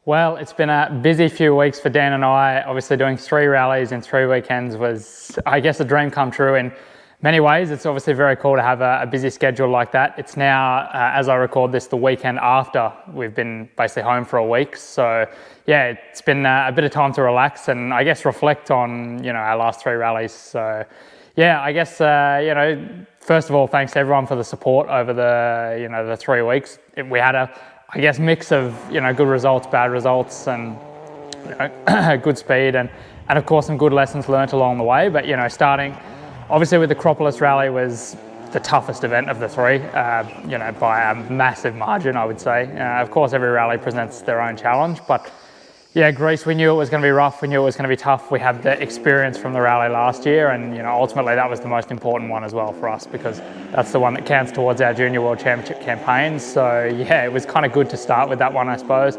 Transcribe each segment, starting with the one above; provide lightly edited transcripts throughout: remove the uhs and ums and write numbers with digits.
Well, it's been a busy few weeks for Dan and I. Obviously doing 3 rallies in 3 weekends was, I guess, a dream come true in many ways. It's obviously very cool to have a busy schedule like that. It's now, as I record this, the weekend after we've been basically home for a week. So yeah, it's been a bit of time to relax and I guess reflect on, our last 3 rallies. So yeah, I guess, first of all, thanks to everyone for the support over the 3 weeks. We had I guess, mix of, good results, bad results, and good speed, and of course some good lessons learnt along the way. But starting obviously with the Acropolis Rally was the toughest event of the 3, by a massive margin, I would say. Of course, every rally presents their own challenge, but yeah, Greece, we knew it was going to be rough. We knew it was going to be tough. We had the experience from the rally last year, and ultimately that was the most important one as well for us, because that's the one that counts towards our Junior World Championship campaigns. So yeah, it was kind of good to start with that one, I suppose.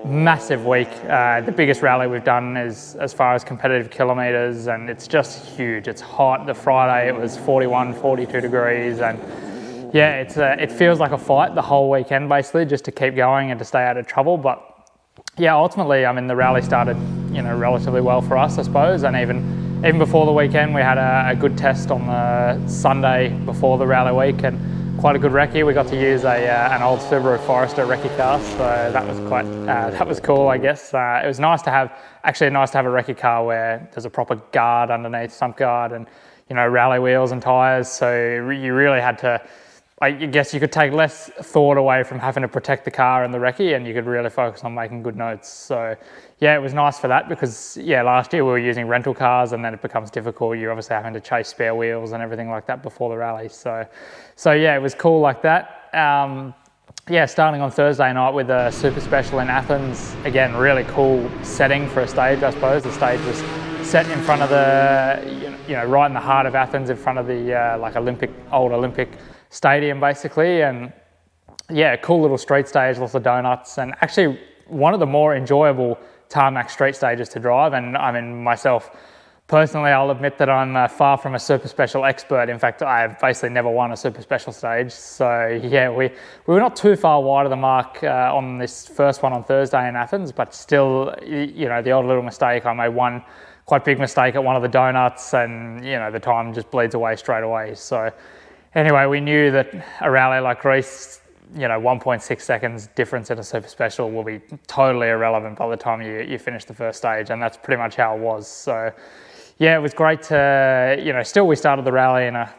Massive week. The biggest rally we've done is as far as competitive kilometres, and it's just huge. It's hot. The Friday it was 41, 42 degrees, and yeah, it feels like a fight the whole weekend basically, just to keep going and to stay out of trouble. But yeah, ultimately, the rally started, relatively well for us, I suppose, and even before the weekend, we had a good test on the Sunday before the rally week, and quite a good recce. We got to use an old Subaru Forester recce car, so that was that was cool, I guess. It was nice to have a recce car where there's a proper guard underneath, sump guard, and rally wheels and tyres. So you really had to. I guess you could take less thought away from having to protect the car and the recce, and you could really focus on making good notes. So yeah, it was nice for that, because yeah, last year we were using rental cars, and then it becomes difficult. You're obviously having to chase spare wheels and everything like that before the rally. So yeah, it was cool like that. Starting on Thursday night with a super special in Athens. Again, really cool setting for a stage, I suppose. The stage was set in front of right in the heart of Athens, in front of the old Olympic stadium basically, and yeah, cool little street stage, lots of donuts, and actually one of the more enjoyable tarmac street stages to drive. And myself personally, I'll admit that I'm far from a super special expert. In fact, I've basically never won a super special stage. So yeah, we were not too far wide of the mark on this first one on Thursday in Athens, but still, the odd little mistake. I made one quite big mistake at one of the donuts, and the time just bleeds away straight away. So anyway, we knew that a rally like Greece, 1.6 seconds difference in a super special will be totally irrelevant by the time you finish the first stage, and that's pretty much how it was. So yeah, it was great to, still we started the rally in a,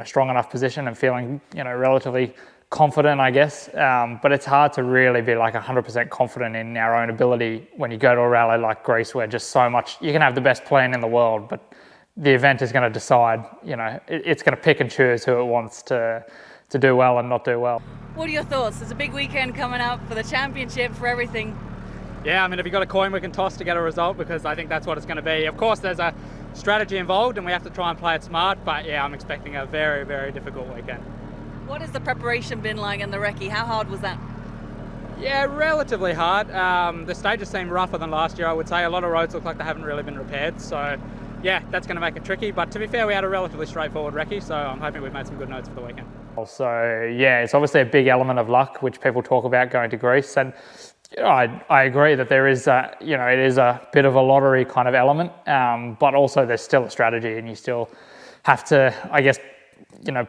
strong enough position and feeling, relatively confident, I guess. But it's hard to really be like 100% confident in our own ability when you go to a rally like Greece, where just so much, you can have the best plan in the world, but the event is going to decide, it's going to pick and choose who it wants to do well and not do well. What are your thoughts? There's a big weekend coming up for the championship, for everything. Yeah, if you've got a coin we can toss to get a result, because I think that's what it's going to be. Of course, there's a strategy involved and we have to try and play it smart, but yeah, I'm expecting a very, very difficult weekend. What has the preparation been like in the recce? How hard was that? Yeah, relatively hard. The stages seem rougher than last year, I would say. A lot of roads look like they haven't really been repaired, so yeah, that's going to make it tricky, but to be fair, we had a relatively straightforward recce, so I'm hoping we've made some good notes for the weekend. So yeah, it's obviously a big element of luck, which people talk about going to Greece, and I agree that there is it is a bit of a lottery kind of element, but also there's still a strategy, and you still have to, I guess,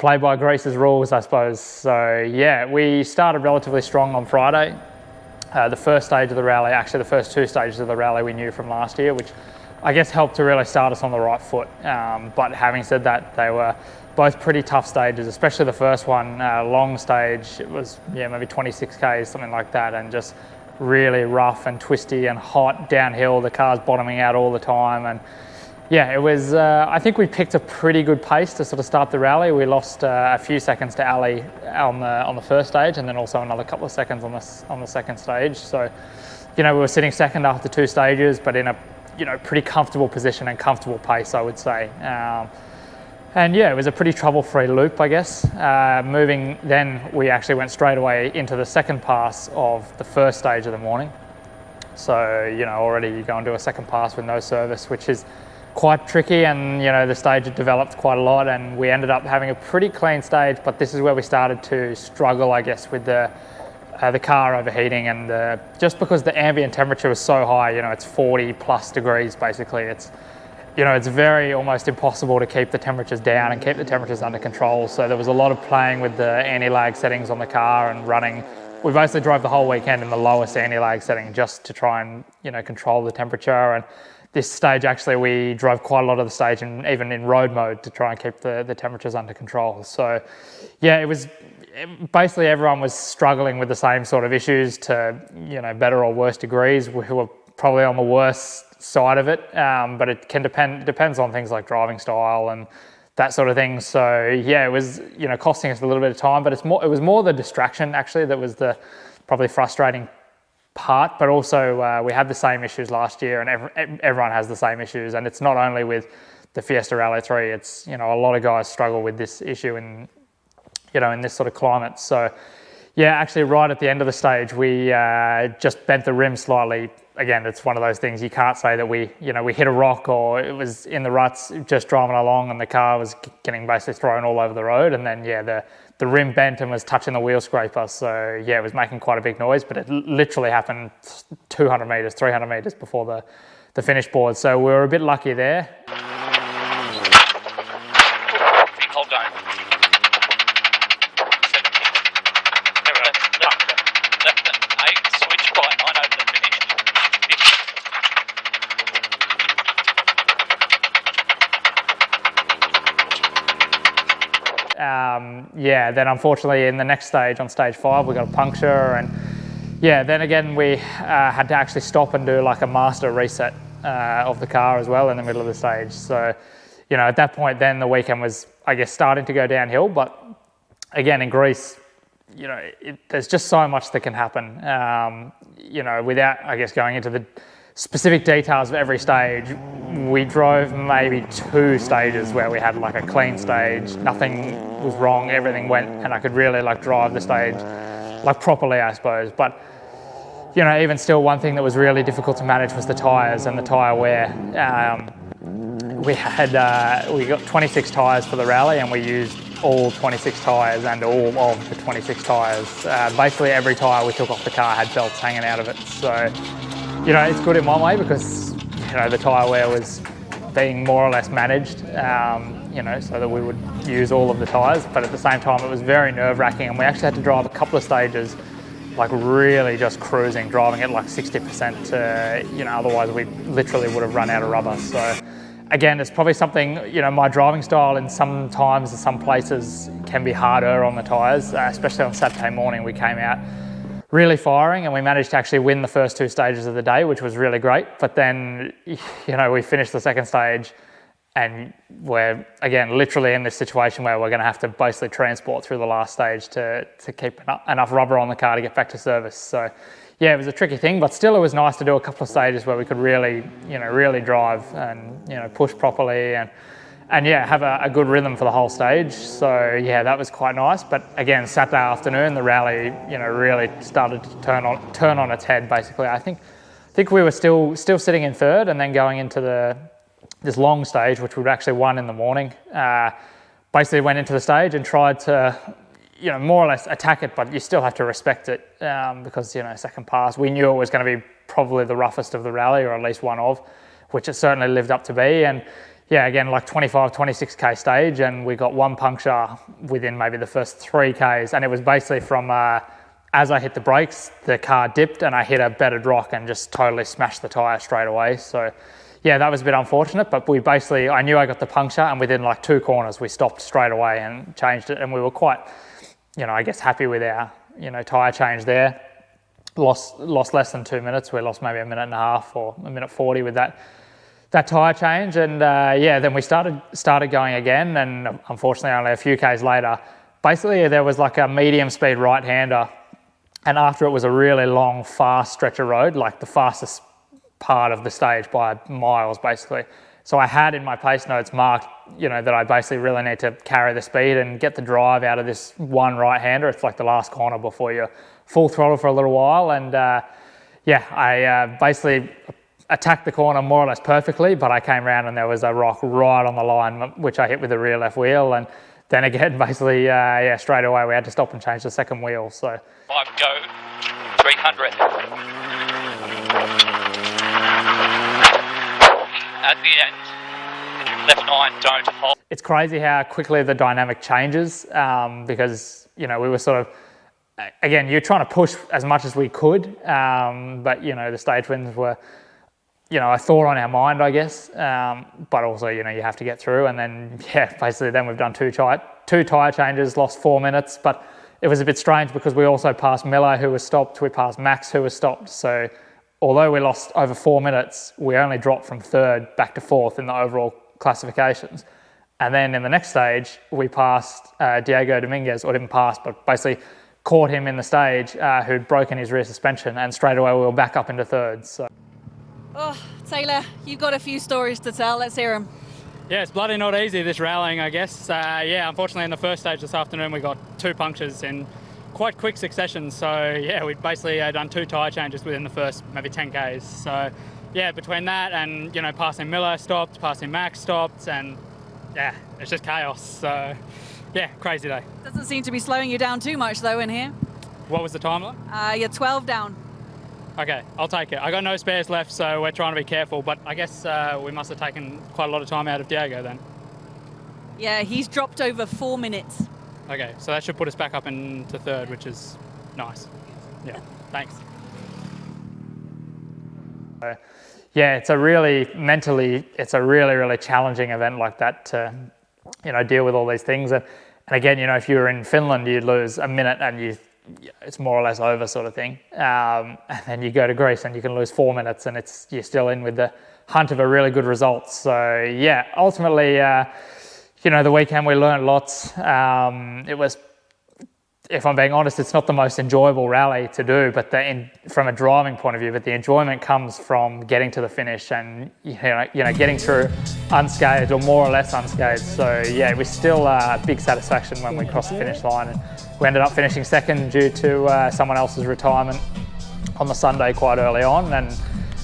play by Greece's rules, I suppose. So yeah, we started relatively strong on Friday. The first stage of the rally, actually the first 2 stages of the rally we knew from last year, which I guess helped to really start us on the right foot. But having said that, they were both pretty tough stages, especially the first one, long stage. It was maybe 26 Ks, something like that, and just really rough and twisty and hot downhill. The car's bottoming out all the time, and yeah, it was. I think we picked a pretty good pace to sort of start the rally. We lost a few seconds to Ali on the first stage, and then also another couple of seconds on the second stage. So we were sitting second after 2 stages, but in a pretty comfortable position and comfortable pace, I would say. And yeah, it was a pretty trouble-free loop, I guess. Moving, then we actually went straight away into the second pass of the first stage of the morning. So, already you go and do a second pass with no service, which is quite tricky, and the stage had developed quite a lot, and we ended up having a pretty clean stage, but this is where we started to struggle, I guess, with the the car overheating, and just because the ambient temperature was so high, it's 40 plus degrees basically. It's it's very almost impossible to keep the temperatures down and keep the temperatures under control. So there was a lot of playing with the anti-lag settings on the car and running. We basically drove the whole weekend in the lowest anti-lag setting just to try and control the temperature. And this stage, actually, we drove quite a lot of the stage and even in road mode to try and keep the temperatures under control. So yeah, it was basically everyone was struggling with the same sort of issues to better or worse degrees. We were probably on the worst side of it, but it can depends on things like driving style and that sort of thing. So yeah, it was costing us a little bit of time, but it was more the distraction actually that was the probably frustrating part. But also we had the same issues last year, and everyone has the same issues, and it's not only with the Fiesta Rally 3. It's a lot of guys struggle with this issue in in this sort of climate. So yeah, actually right at the end of the stage we just bent the rim slightly. Again, it's one of those things you can't say that we hit a rock or it was in the ruts just driving along and the car was getting basically thrown all over the road, and then yeah, the rim bent and was touching the wheel scraper. So yeah, it was making quite a big noise, but it literally happened 200 metres, 300 metres before the finish board. So we were a bit lucky there. Hold on. 8, switch right, 9 over the finish. Yeah, then unfortunately in the next stage, on stage 5, we got a puncture, and yeah, then again we had to actually stop and do like a master reset of the car as well in the middle of the stage. So at that point then the weekend was, I guess, starting to go downhill. But again, in Greece, there's just so much that can happen. Without, I guess, going into the specific details of every stage, we drove maybe 2 stages where we had like a clean stage, nothing was wrong, everything went, and I could really like drive the stage like properly, I suppose. But even still, one thing that was really difficult to manage was the tyres and the tyre wear. We got 26 tyres for the rally, and we used all 26 tyres and all of the 26 tyres. Basically every tyre we took off the car had belts hanging out of it. So it's good in one way because the tyre wear was being more or less managed, so that we would use all of the tyres. But at the same time, it was very nerve-wracking, and we actually had to drive a couple of stages like really just cruising, driving at like 60% to, otherwise we literally would have run out of rubber. So again, it's probably something, my driving style in some places can be harder on the tyres, especially on Saturday morning. We came out really firing and we managed to actually win the first 2 stages of the day, which was really great. But then, we finished the second stage and we're, again, literally in this situation where we're going to have to basically transport through the last stage to keep enough rubber on the car to get back to service. So yeah, it was a tricky thing, but still it was nice to do a couple of stages where we could really, really drive and, push properly and yeah, have a good rhythm for the whole stage. So yeah, that was quite nice. But again, Saturday afternoon, the rally, really started to turn on its head. Basically, I think we were still sitting in third, and then going into this long stage, which we'd actually won in the morning. Basically, went into the stage and tried to, more or less attack it, but you still have to respect it because second pass, we knew it was going to be probably the roughest of the rally, or at least one of, which it certainly lived up to be. And yeah, again, like 26k stage, and we got 1 puncture within maybe the first 3Ks, and it was basically from as I hit the brakes, the car dipped and I hit a bedded rock and just totally smashed the tyre straight away. So yeah, that was a bit unfortunate, but I knew I got the puncture, and within like 2 corners we stopped straight away and changed it, and we were quite, I guess, happy with our tyre change there. Lost less than 2 minutes. We lost maybe a minute and a half or a minute 40 with that tyre change, and yeah, then we started going again, and unfortunately only a few Ks later, basically there was like a medium speed right-hander, and after it was a really long, fast stretch of road, like the fastest part of the stage by miles basically. So I had in my pace notes marked, that I basically really need to carry the speed and get the drive out of this one right-hander. It's like the last corner before you're full throttle for a little while, and yeah, I basically attacked the corner more or less perfectly, but I came around and there was a rock right on the line, which I hit with the rear left wheel, and then again, basically, yeah, straight away we had to stop and change the second wheel. So 5 go, 300. At the end, left 9, don't hold. it's crazy how quickly the dynamic changes because, you know, we were sort of, again, you're trying to push as much as we could, but, you know, the stage wins were, you know, a thought on our mind, I guess, but also, you know, you have to get through. And then, yeah, basically then we've done two tyre changes, lost 4 minutes, but it was a bit strange because we also passed Miller, who was stopped, we passed Max, who was stopped. So although we lost over 4 minutes, we only dropped from third back to fourth in the overall classifications. And then in the next stage, we passed Diego Dominguez, or didn't pass, but basically caught him in the stage who'd broken his rear suspension, and straight away we were back up into third. So. Oh, Taylor, you've got a few stories to tell. Let's hear them. Yeah, it's bloody not easy, this rallying, I guess. Yeah, unfortunately in the first stage this afternoon we got 2 punctures in quite quick succession. So yeah, we'd basically done 2 tyre changes within the first maybe 10 Ks. So yeah, between that and, you know, passing Miller stopped, passing Max stopped, and yeah, it's just chaos. So yeah, crazy day. Doesn't seem to be slowing you down too much though in here. What was the time like? You're 12 down. Okay, I'll take it. I got no spares left, so we're trying to be careful, but I guess we must have taken quite a lot of time out of Diego then. Yeah, he's dropped over 4 minutes. Okay, so that should put us back up into third, which is nice. Yeah, thanks. Yeah, it's a really, mentally, it's a really, really challenging event like that to, you know, deal with all these things. And again, you know, if you were in Finland, you'd lose a minute and it's more or less over sort of thing. And then you go to Greece and you can lose 4 minutes and you're still in with the hunt of a really good result. So yeah, ultimately, you know, the weekend we learned lots. It was, if I'm being honest, it's not the most enjoyable rally to do, but from a driving point of view, but the enjoyment comes from getting to the finish and, you know, getting through unscathed or more or less unscathed. So yeah, it was still a big satisfaction when we crossed the finish line, and we ended up finishing second due to someone else's retirement on the Sunday quite early on. And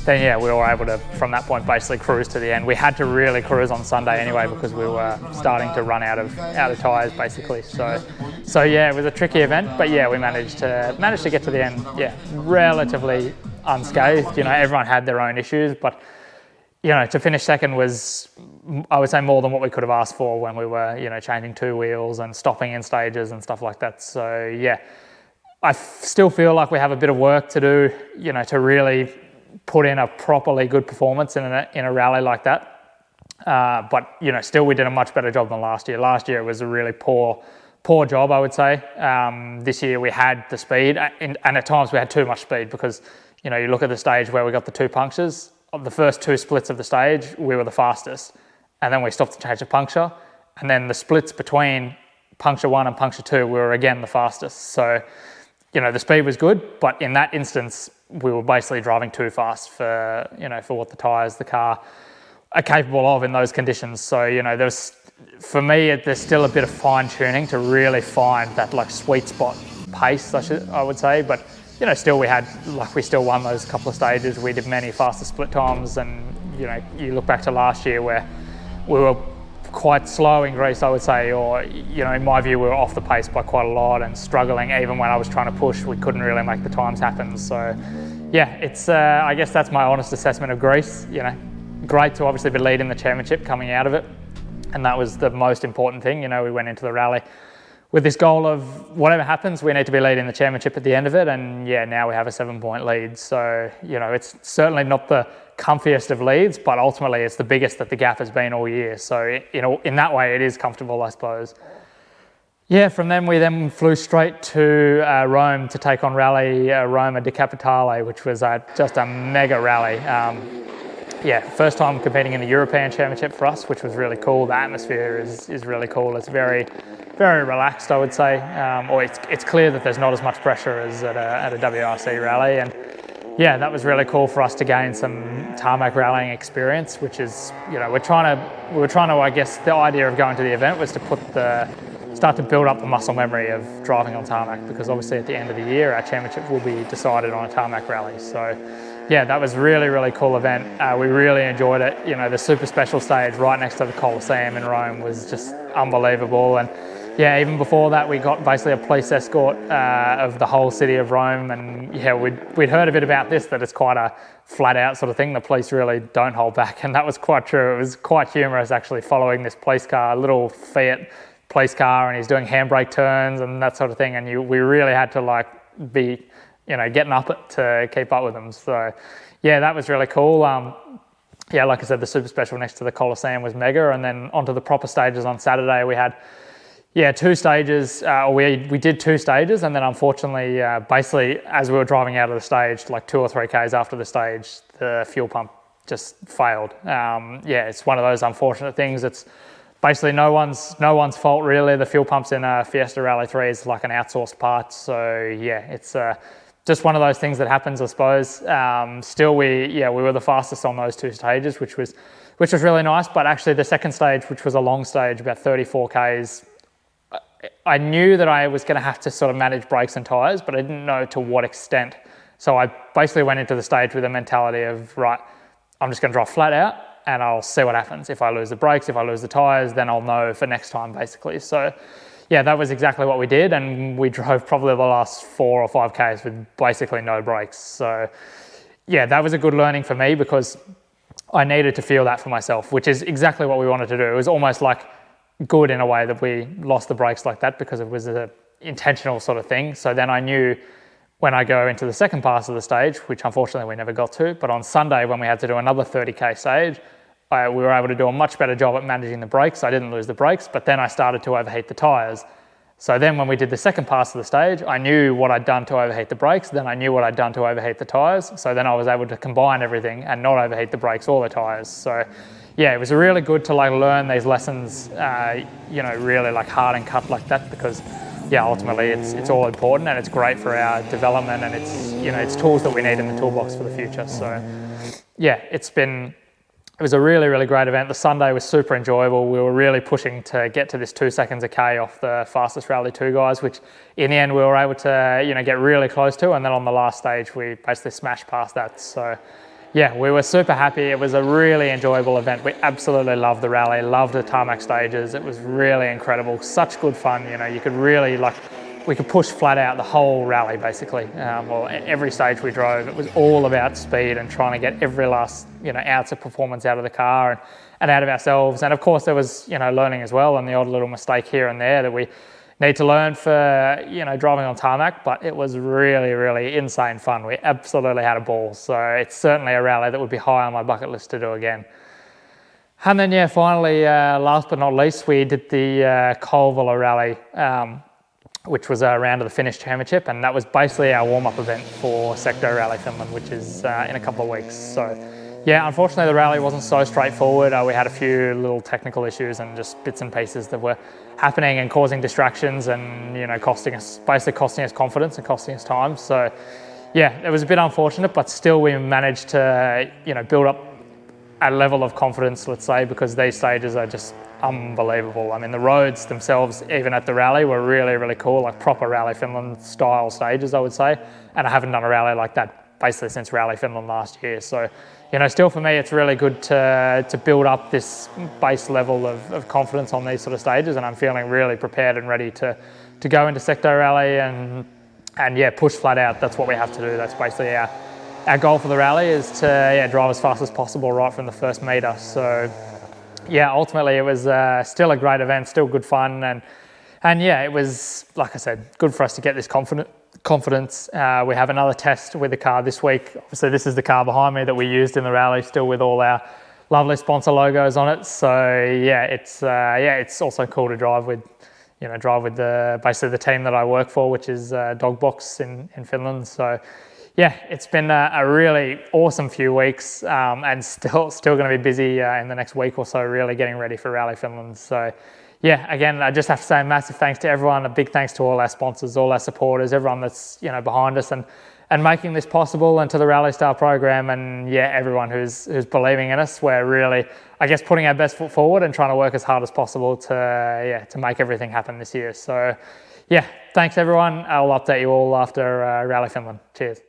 then yeah, we were able to, from that point, basically cruise to the end. We had to really cruise on Sunday anyway because we were starting to run out of tyres basically. So yeah, it was a tricky event, but yeah, we managed to get to the end. Yeah, relatively unscathed. You know, everyone had their own issues, but you know, to finish second was, I would say, more than what we could have asked for when we were, you know, changing 2 wheels and stopping in stages and stuff like that. So yeah, I still feel like we have a bit of work to do, you know, to really put in a properly good performance in a rally like that. But you know, still we did a much better job than last year. Last year it was a really poor job, I would say. This year we had the speed, and at times we had too much speed because, you know, you look at the stage where we got the 2 punctures. Of the first 2 splits of the stage, we were the fastest, and then we stopped to change the puncture, and then the splits between puncture 1 and puncture 2, we were again the fastest. So, you know, the speed was good, but in that instance, we were basically driving too fast for, you know, for what the tyres, the car are capable of in those conditions. So, you know, for me, there's still a bit of fine tuning to really find that like sweet spot pace, I would say, but you know, still we still won those couple of stages. We did many faster split times, and you know, you look back to last year where we were quite slow in Greece, I would say, or you know, in my view, we were off the pace by quite a lot and struggling. Even when I was trying to push, we couldn't really make the times happen. So, yeah, it's I guess that's my honest assessment of Greece. You know, great to obviously be leading the championship coming out of it, and that was the most important thing. You know, we went into the rally with this goal of whatever happens, we need to be leading the championship at the end of it. And yeah, now we have a 7-point lead. So, you know, it's certainly not the comfiest of leads, but ultimately it's the biggest that the gap has been all year. So, you know, in that way, it is comfortable, I suppose. Yeah, from then we flew straight to Rome to take on Rally Roma Di Capitale, which was just a mega rally. Yeah, first time competing in the European Championship for us, which was really cool. The atmosphere is really cool. It's very, very relaxed, I would say. Or it's clear that there's not as much pressure as at a WRC rally. And yeah, that was really cool for us to gain some tarmac rallying experience, which is, you know, we were trying to, I guess, the idea of going to the event was to start to build up the muscle memory of driving on tarmac, because obviously at the end of the year, our championship will be decided on a tarmac rally. So yeah, that was really, really cool event. We really enjoyed it. You know, the super special stage right next to the Colosseum in Rome was just unbelievable. And yeah, even before that, we got basically a police escort of the whole city of Rome. And yeah, we'd heard a bit about this, that it's quite a flat out sort of thing. The police really don't hold back. And that was quite true. It was quite humorous actually following this police car, a little Fiat police car, and he's doing handbrake turns and that sort of thing. And we really had to like be, you know, getting up it to keep up with them. So yeah, that was really cool. Yeah, like I said, the super special next to the Colosseum was mega. And then onto the proper stages on Saturday, we had, yeah, 2 stages. We did 2 stages, and then unfortunately, basically as we were driving out of the stage, like 2 or 3 Ks after the stage, the fuel pump just failed. Yeah, it's one of those unfortunate things. It's basically no one's fault really. The fuel pumps in Fiesta Rally 3 is like an outsourced part. So yeah, it's just one of those things that happens, I suppose. Still, we were the fastest on those 2 stages, which was really nice. But actually the second stage, which was a long stage, about 34 Ks, I knew that I was going to have to sort of manage brakes and tyres, but I didn't know to what extent. So I basically went into the stage with a mentality of, right, I'm just going to drive flat out and I'll see what happens. If I lose the brakes, if I lose the tyres, then I'll know for next time, basically. So yeah, that was exactly what we did, and we drove probably the last 4 or 5 Ks with basically no brakes. So yeah, that was a good learning for me because I needed to feel that for myself, which is exactly what we wanted to do. It was almost like good in a way that we lost the brakes like that because it was an intentional sort of thing. So then I knew when I go into the second pass of the stage, which unfortunately we never got to, but on Sunday when we had to do another 30K stage, we were able to do a much better job at managing the brakes. I didn't lose the brakes, but then I started to overheat the tyres. So then when we did the second pass of the stage, I knew what I'd done to overheat the brakes, then I knew what I'd done to overheat the tyres. So then I was able to combine everything and not overheat the brakes or the tyres. So yeah, it was really good to like learn these lessons, you know, really like hard and cut like that, because yeah, ultimately it's all important and it's great for our development, and it's, you know, it's tools that we need in the toolbox for the future. So yeah, it was a really, really great event. The Sunday was super enjoyable. We were really pushing to get to this 2 seconds a K off the fastest Rally 2 guys, which in the end we were able to, you know, get really close to. And then on the last stage, we basically smashed past that. So yeah, we were super happy. It was a really enjoyable event. We absolutely loved the rally, loved the tarmac stages. It was really incredible, such good fun. You know, you could really we could push flat out the whole rally basically. Well, every stage we drove, it was all about speed and trying to get every last, you know, ounce of performance out of the car and out of ourselves. And of course there was, you know, learning as well, and the odd little mistake here and there that we need to learn for, you know, driving on tarmac, but it was really, really insane fun. We absolutely had a ball. So it's certainly a rally that would be high on my bucket list to do again. And then yeah, finally, last but not least, we did the Kouvola Rally, which was a round of the Finnish championship, and that was basically our warm-up event for Sector Rally Finland, which is in a couple of weeks. So yeah, unfortunately the rally wasn't so straightforward. We had a few little technical issues and just bits and pieces that were happening and causing distractions and, you know, basically costing us confidence and costing us time. So yeah, it was a bit unfortunate, but still we managed to, you know, build up a level of confidence, let's say, because these stages are just unbelievable. I mean, the roads themselves, even at the rally, were really, really cool, like proper Rally Finland style stages, I would say. And I haven't done a rally like that basically since Rally Finland last year. So, you know, still for me, it's really good to build up this base level of confidence on these sort of stages. And I'm feeling really prepared and ready to go into Sector Rally and yeah, push flat out. That's what we have to do. That's basically our goal for the rally, is to drive as fast as possible right from the first metre. So yeah, ultimately it was still a great event, still good fun, and yeah, it was, like I said, good for us to get this confidence. We have another test with the car this week. Obviously this is the car behind me that we used in the rally, still with all our lovely sponsor logos on it. So yeah, it's also cool to drive with, you know, basically the team that I work for, which is Dogbox in Finland. So yeah, it's been a really awesome few weeks, and still going to be busy in the next week or so, really getting ready for Rally Finland. So yeah, again, I just have to say a massive thanks to everyone, a big thanks to all our sponsors, all our supporters, everyone that's, you know, behind us and making this possible, and to the Rally Star program, and yeah, everyone who's believing in us. We're really, I guess, putting our best foot forward and trying to work as hard as possible to make everything happen this year. So yeah, thanks everyone. I'll update you all after Rally Finland. Cheers.